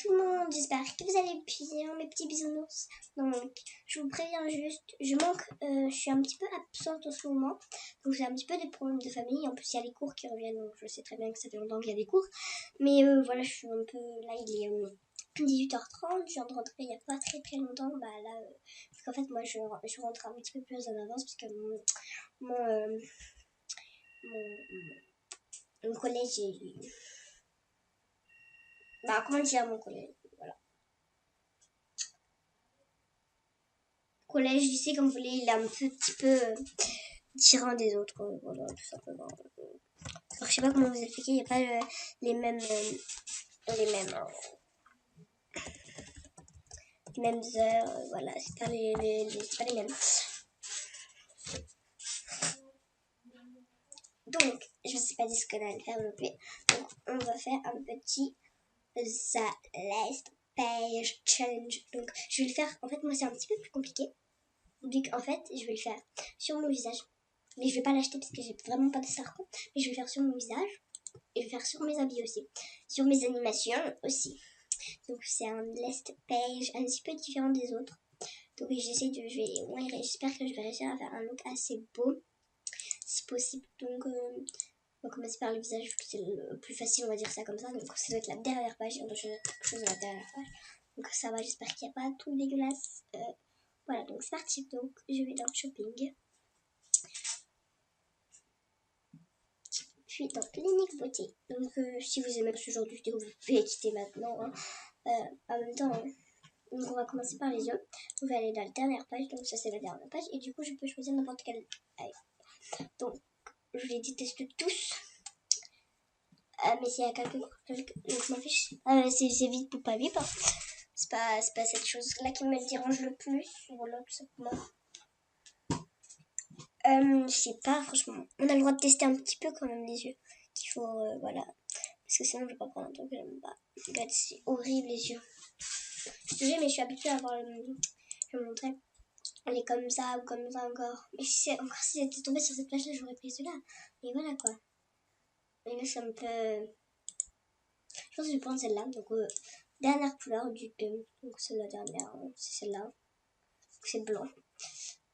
tout le monde, j'espère que vous allez bien mes petits bisounours. Donc je vous préviens juste, je suis un petit peu absente en ce moment. Donc j'ai un petit peu des problèmes de famille, en plus il y a les cours qui reviennent, donc je sais très bien que ça fait longtemps qu'il y a des cours. Mais voilà, je suis un peu, là il est 18h30, je viens de rentrer il n'y a pas très longtemps. Parce qu'en fait moi je rentre un petit peu plus en avance parce que mon collège est... comment dire mon collège, voilà. Collège, lycée, comme vous voulez, il est un petit peu différent des autres, voilà, tout simplement. Alors, je sais pas comment vous expliquer, il n'y a pas les mêmes heures, voilà, c'est pas pas les mêmes. Donc, je ne sais pas dit ce qu'on allait faire non plus. Donc, on va faire un petit The Last Page Challenge. Donc, je vais le faire, en fait, moi, c'est un petit peu plus compliqué. Donc, en fait, je vais le faire sur mon visage. Mais je vais pas l'acheter parce que j'ai vraiment pas de sarco. Mais je vais le faire sur mon visage. Et je vais le faire sur mes habits aussi. Sur mes animations aussi. Donc, c'est un last page un petit peu différent des autres. Donc, j'espère que je vais réussir à faire un look assez beau. Si possible. Donc, on va commencer par le visage. C'est le plus facile, on va dire ça comme ça. Donc, ça doit être la dernière page. On doit choisir quelque chose de la dernière page. Donc, ça va. J'espère qu'il n'y a pas tout dégueulasse. Voilà, donc c'est parti. Donc, je vais dans le shopping. Puis dans Clinique Beauté. Donc, si vous aimez ce genre de vidéo, vous pouvez quitter maintenant. Hein. En même temps, donc on va commencer par les yeux. Vous pouvez aller dans la dernière page. Donc, ça, c'est la dernière page. Et du coup, je peux choisir n'importe quelle. Donc, je les déteste tous. Mais s'il y a quelques donc je m'en fiche. C'est vite pour pas vite. Hein. C'est pas cette chose-là qui me dérange le plus. Voilà, tout simplement. Je sais pas, franchement. On a le droit de tester un petit peu quand même les yeux. Qu'il faut, voilà. Parce que sinon, je vais pas prendre un truc que j'aime pas. Regarde, c'est horrible les yeux. Je te jure, mais je suis habituée à avoir je vais vous montrer. Elle est comme ça ou comme ça encore. Mais si j'étais tombée sur cette page-là, j'aurais pris cela. Mais voilà quoi. Et là, c'est un peu... Je pense que je vais prendre celle-là. Donc, dernière couleur du 2. Donc, c'est la dernière. C'est celle-là. Donc, c'est blanc.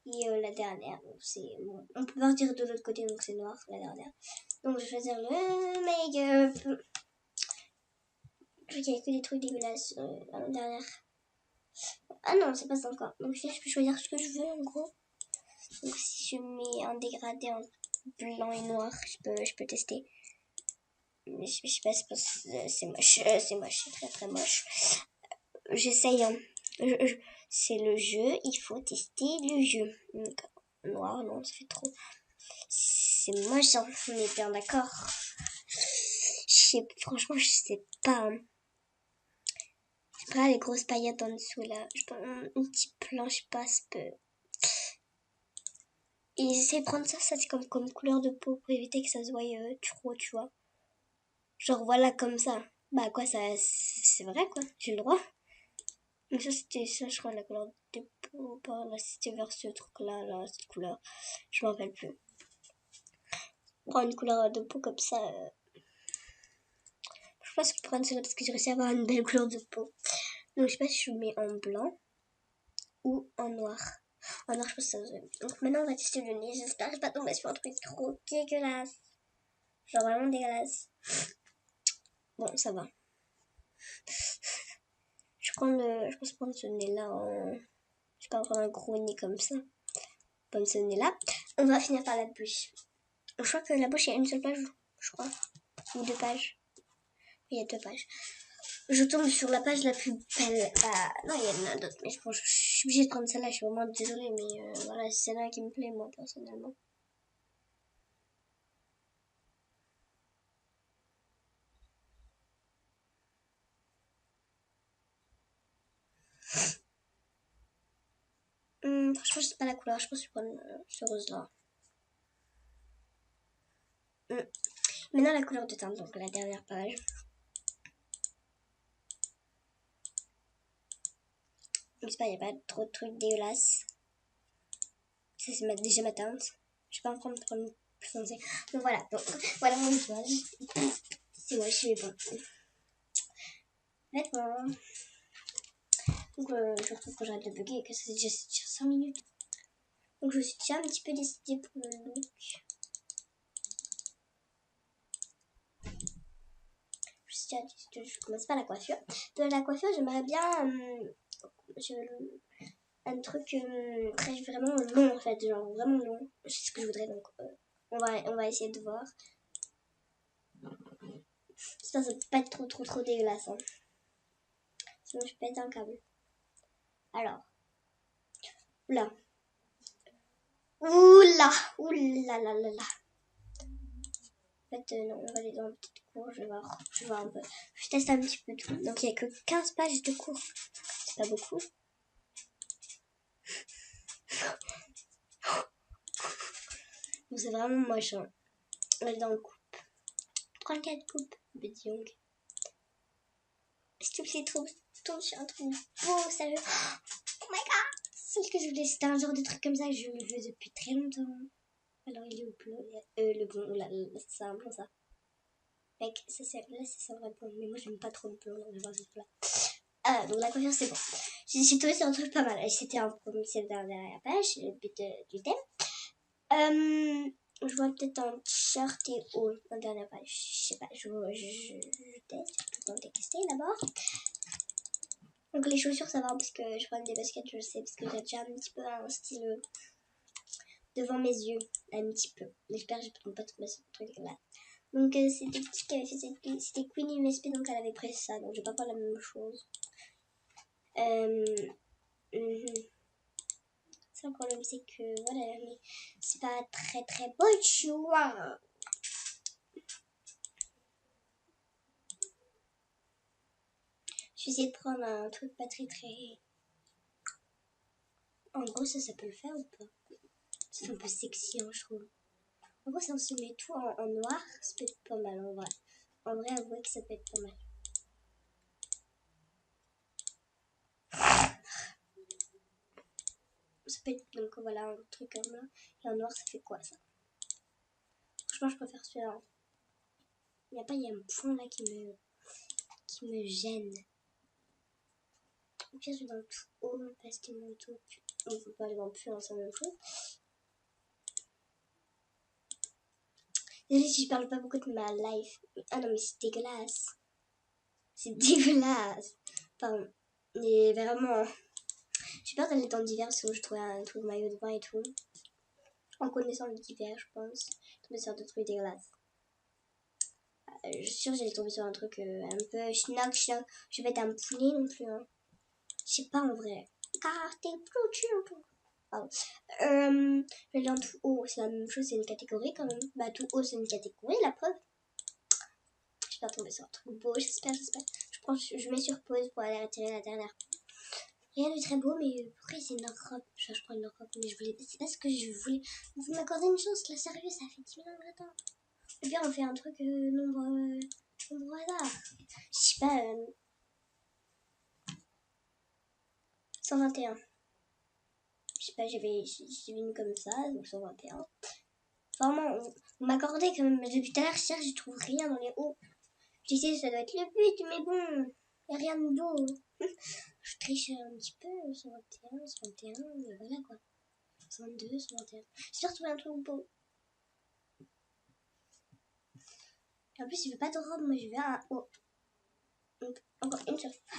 Et la dernière, c'est... Bon, on peut partir de l'autre côté, donc c'est noir, la dernière. Donc, je vais choisir le make-up. Je vois qu'il n'y a que des trucs dégueulasses dans la dernière. Ah non, c'est pas ça encore. Donc, je peux choisir ce que je veux, en gros. Donc, si je mets un dégradé en blanc et noir, je peux tester. Mais je sais pas, c'est moche. C'est moche, c'est très moche. J'essaye, hein. C'est le jeu, il faut tester le jeu. Donc, noir, non, ça fait trop. C'est moche, hein. On est bien d'accord. Franchement, je sais pas. Hein. Je sais pas, les grosses paillettes en dessous, là. Je prends un petit plan, je sais pas, ça peut... Et j'essaie de prendre ça c'est comme couleur de peau pour éviter que ça se voie trop, tu vois. Genre, voilà, comme ça. Bah, quoi, ça, c'est vrai, quoi. J'ai le droit. Mais ça, c'était ça, je crois, la couleur de peau. Là, c'était vers ce truc-là, là, cette couleur. Je m'en rappelle plus. Prendre une couleur de peau comme ça. Je pense que je prends celle-là parce que j'ai réussi à avoir une belle couleur de peau. Donc, je sais pas si je mets en blanc ou en noir. En noir, je pense que ça se voit. Donc, maintenant, on va tester le nez. J'espère que je vais pas tomber sur un truc trop dégueulasse. Genre, vraiment dégueulasse. Bon, ça va. Je pense prendre ce nez-là en... Je vais pas prendre un gros nez comme ça. Comme ce nez-là. On va finir par la bouche. Je crois que la bouche, il y a une seule page, je crois. Ou 2 pages. Il y a 2 pages. Je tombe sur la page la plus belle. Non, il y en a d'autres. Mais je suis obligée de prendre celle-là. Je suis vraiment désolée. Mais voilà, c'est celle-là qui me plaît, moi, personnellement. Franchement, je sais pas la couleur. Je pense que je vais prendre ce rose-là. Maintenant, la couleur de teinte. Donc, la dernière page. J'espère qu'il n'y a pas trop de trucs dégueulasses. Ça, c'est déjà ma teinte. Je vais pas en prendre pour une plus foncée. Donc, voilà. Donc, voilà mon visage. C'est moi, je suis bon. fait, bon, donc, je retrouve quand j'arrête de bugger et que c'est déjà 5 minutes. Donc je suis déjà un petit peu décidée pour le look. Je commence par la coiffure. De la coiffure, j'aimerais bien un truc très vraiment long en fait, genre vraiment long. C'est ce que je voudrais, donc on va essayer de voir. Ça peut pas être trop dégueulasse. Hein. Sinon je pète un câble. Alors, là. Oula, oula la la la. En fait, non, on va aller dans le petit cours, je vais voir un peu. Je teste un petit peu tout. Donc, il n'y a que 15 pages de cours. C'est pas beaucoup. Bon, c'est vraiment moche. Hein. On est dans le coupe. 34 coupes. Petit Young. S'il te plaît, tombe sur un truc beau, sérieux. Oh my god! C'est ce que je voulais. C'était un genre de truc comme ça que je le veux depuis très longtemps. Alors, il est où le blond? Là, c'est un blond, ça. Mec, là, c'est un vrai blond. Mais moi, j'aime pas trop le blond. Donc, donc la coiffure, c'est bon. J'ai trouvé sur un truc pas mal. C'était la dernière page, le but du thème. Je vois peut-être un t-shirt et haut en dernière page. Je sais pas, je teste, surtout quand tester d'abord. Donc les chaussures, ça va parce que je prends des baskets, je le sais, parce que j'ai déjà un petit peu un style devant mes yeux. Un petit peu. J'espère que je ne peux pas tomber sur ce truc là. Donc c'était qui avait fait c'était Queenie MSP, donc elle avait pris ça, donc je vais pas faire la même chose. Le problème c'est que voilà, mais c'est pas très beau tu vois. Je vais essayer de prendre un truc pas très. En gros ça peut le faire ou pas? C'est un peu sexy hein, je trouve. En gros si on se met tout en noir, ça peut être pas mal en vrai. En vrai avouez que ça peut être pas mal. Ça peut être donc voilà un truc comme là. Et en noir ça fait quoi ça? Franchement je préfère celui-là. Il y a un point là qui me gêne. Au pire je vais dans le tout haut parce que mon tout. On peut pas aller dans le plus, hein, c'est la même chose. Désolée si je parle pas beaucoup de ma life. Ah non mais c'est dégueulasse. C'est dégueulasse. Pardon. Mais vraiment. J'ai peur d'aller dans l'hiver parce que je trouvais un truc maillot de bain et tout. En connaissant l'hiver, je pense. Tomber sur des trucs dégueulasses. Je suis sûre que j'allais tomber sur un truc un peu schnock. Je vais être un poulet non plus. Hein. Je sais pas en vrai. Car t'es plus pardon. Je vais aller en tout haut. C'est la même chose, c'est une catégorie quand même. Bah tout haut c'est une catégorie, la preuve. Je vais pas tomber sur un truc beau, j'espère. Je mets sur pause pour aller retirer la dernière. Rien de très beau, mais pourquoi c'est une robe? Je prends une robe, mais c'est pas ce que je voulais. Vous m'accordez une chance, là, sérieux, ça fait 10 minutes que j'attends. Et puis on fait un truc nombre hasard. Je sais pas, 121. Je sais pas, j'ai mis comme ça, donc 121. Vraiment, on m'accordait quand même. Depuis tout à l'heure, je cherche, je trouve rien dans les hauts. J'essaie, ça doit être le but, mais bon, y a rien de beau. Je triche un petit peu, 121, 121, mais voilà quoi. 122, 121. J'ai retrouvé un truc beau. Et en plus, je veux pas de robe, moi je veux un haut. Donc, encore une seule fois.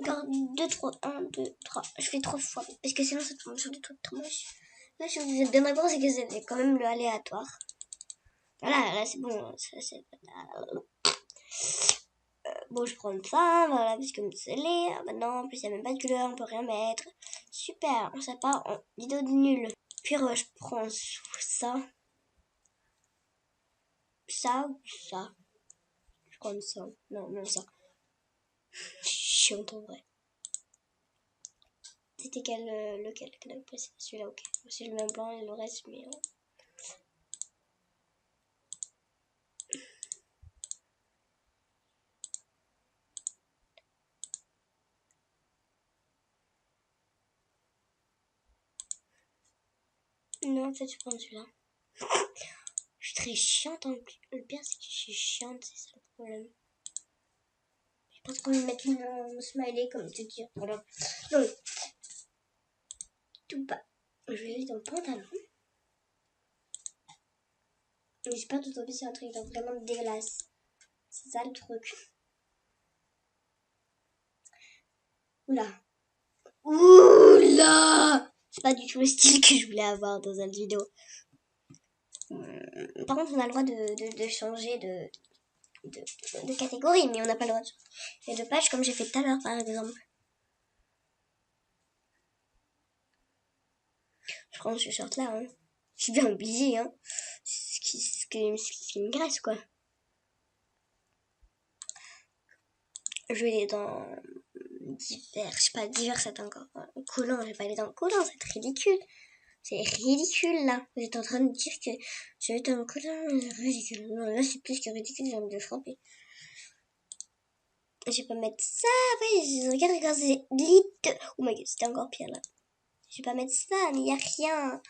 Encore 2, 3, 1, 2, 3. Je fais 3 fois. Parce que sinon, ça tombe sur des trucs trop moches. Là, je vous ai bien d'accord, c'est que c'est quand même le aléatoire. Voilà, là c'est bon. Bon, je prends ça, voilà, parce que c'est laid. Maintenant, en plus, il n'y a même pas de couleur, on peut rien mettre. Super, ça part en vidéo de nul. Puis, je prends ça. Ça ou ça. Je prends ça. Non, ça. Chiant en vrai. C'était lequel que avait pris? Celui-là, ok. C'est le même blanc et le reste, mais. Non, en fait, je prends celui-là. Je suis très chiante en plus. Le pire, c'est que je suis chiante, c'est ça le problème. Parce qu'on va mettre mon smiley comme te dire. Voilà. Donc, tout bas. Je vais aller dans le pantalon. J'ai pas tout envie, c'est un truc vraiment dégueulasse. C'est ça le truc. Oula. Oula. C'est pas du tout le style que je voulais avoir dans une vidéo. Par contre, on a le droit de changer de catégorie, mais on n'a pas le droit de changer de page comme j'ai fait tout à l'heure, par exemple. Je prends ce short là, hein. Je suis bien obligée, hein. Ce qui me graisse, quoi. Je vais aller dans divers, je sais pas, divers c'est encore collant, je vais pas aller dans le collant, c'est ridicule. C'est ridicule là. Vous êtes en train de dire que je vais être dans le collant, c'est ridicule. Non, là c'est plus que ridicule, j'ai envie de frapper. Je vais pas mettre ça, ouais, regarde, c'est lit. Oh my god, c'était encore pire là. Je vais pas mettre ça, mais y a rien.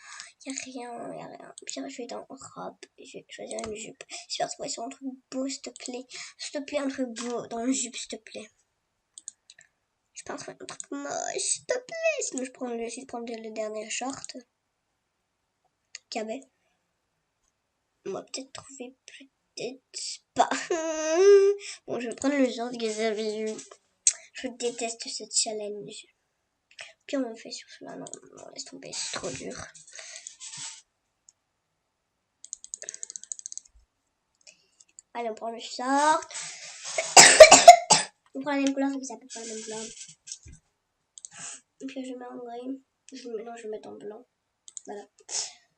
Y a rien. Puis je vais dans robe, je vais choisir une jupe. J'espère trouver sur un truc beau, s'il te plaît. S'il te plaît, un truc beau dans une jupe, s'il te plaît. Je peux en trouver un truc moche, s'il te plaît. Sinon, je vais prendre le dernier short qu'il y avait. On va peut-être trouver, peut-être pas. Bon, je vais prendre le short que j'avais eu. Je déteste ce challenge. Puis on fait sur cela. Non, laisse tomber, c'est trop dur. Allez, on prend le short. On prend la même couleur, mais ça peut pas la même couleur. Et puis je mets en gris. Je vais mettre en blanc. Voilà.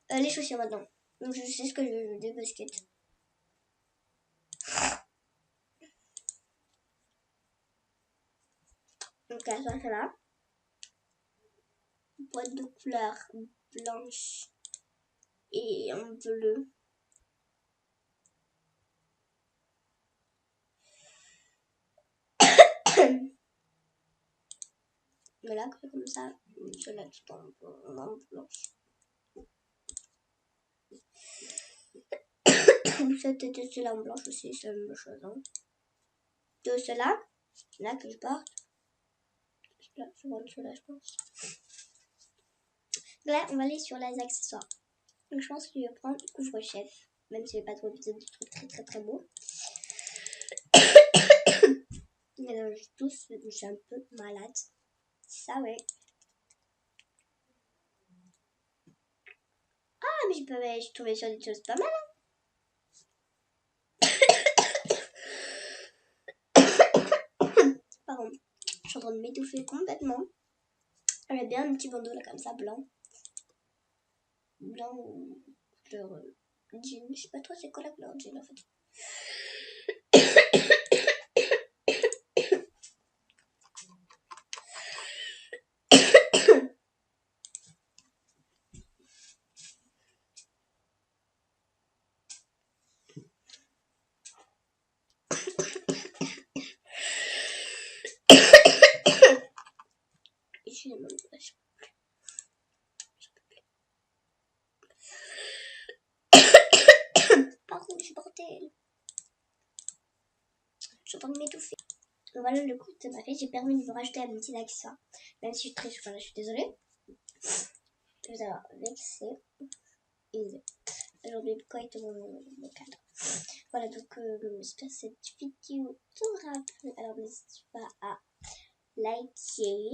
Les chaussures maintenant. Donc je sais ce que je veux, des baskets. Donc la soirée là. Boîte de couleur blanche et en bleu. Mais là, comme ça, je l'ai tout en blanche. Cette était en blanche aussi, c'est la même chose. Hein. De cela, là que je porte. Là, je vois cela, je pense. Là, on va aller sur les accessoires. Donc, je pense que je vais prendre couvre-chef. Même si je n'ai pas trop épisode de trucs très très beaux. Mais là, je tousse, je suis un peu malade. Ça, ouais. Ah, mais je suis tombée sur des choses pas mal. Hein. Pardon. Je suis en train de m'étouffer complètement. J'avais bien un petit bandeau là comme ça, blanc. Blanc ou couleur jean. Je sais pas trop c'est quoi la couleur jean en fait. Excusez-moi, pardon, je suis bordel. Je suis en train de m'étouffer. Voilà le coup de ma fait. J'ai permis de vous rajouter un petit accessoire. Même si je suis très souvent là, je suis désolée. Vous avoir vexé. Aujourd'hui, correctement mon cadre. Voilà, donc j'espère que cette vidéo t'aura plu. Alors n'hésite pas à liker,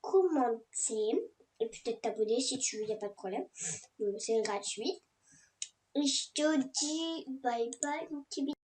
commenter et peut-être t'abonner si tu veux, il n'y a pas de problème. C'est gratuit. Et je te dis bye bye mon petit